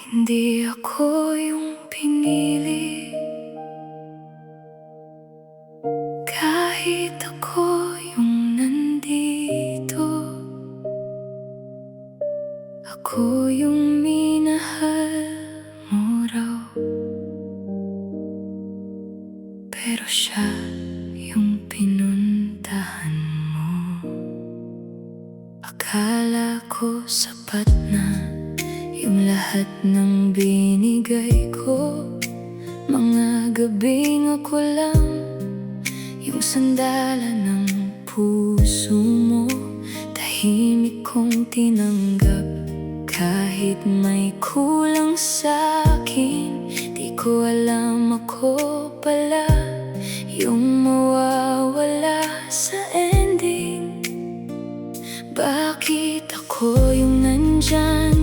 Hindi ako yung pinili, kahit ako yung nandito. Ako yung minahal mo raw, pero siya yung pinuntahan mo. Akala ko sapat na yung lahat ng binigay ko. Mga gabing ako lang yung sandalan ng puso mo. Tahimik kong tinanggap kahit may kulang sa'kin. Di ko alam ako pala yung mawawala sa ending. Bakit ako yung nandyan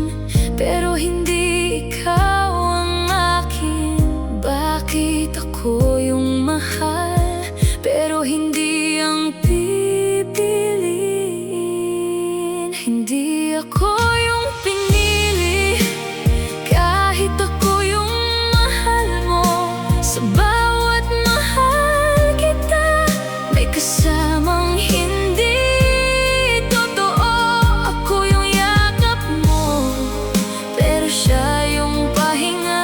pero hindi ikaw ang akin? Bakit ako yung mahal pero hindi ang pipiliin? Hindi ako yung pinili, kahit ako yung mahal mo. Sa bawat mahal kita, may kasamang hindi totoo. Ako yung yakap mo, pero siya yung pahinga.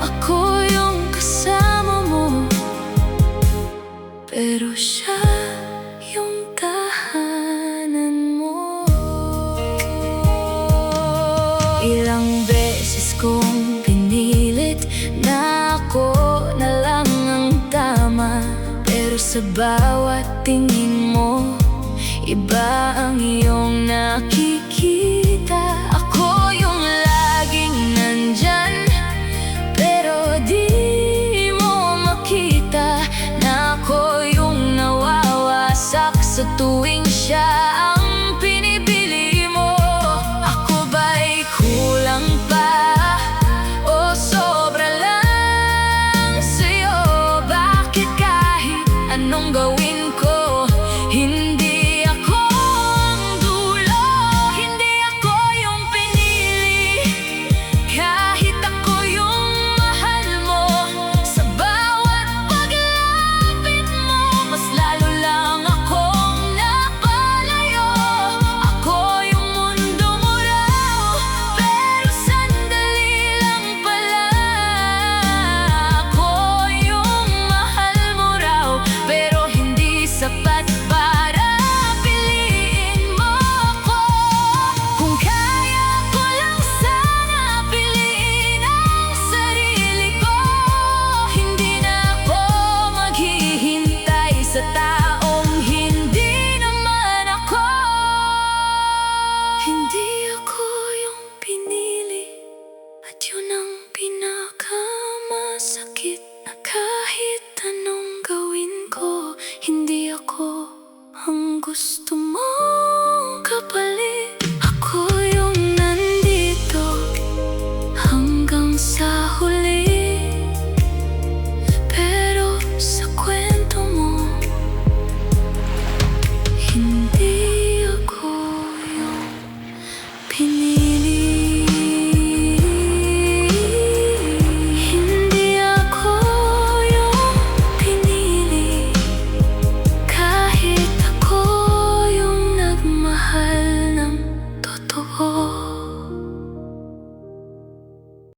Ako yung kasama mo, pero siya yung tahanan mo. Ilang beses kong pinilit na ako na lang ang tama, pero sa bawat tingin mo, iba ang iyong nakikita.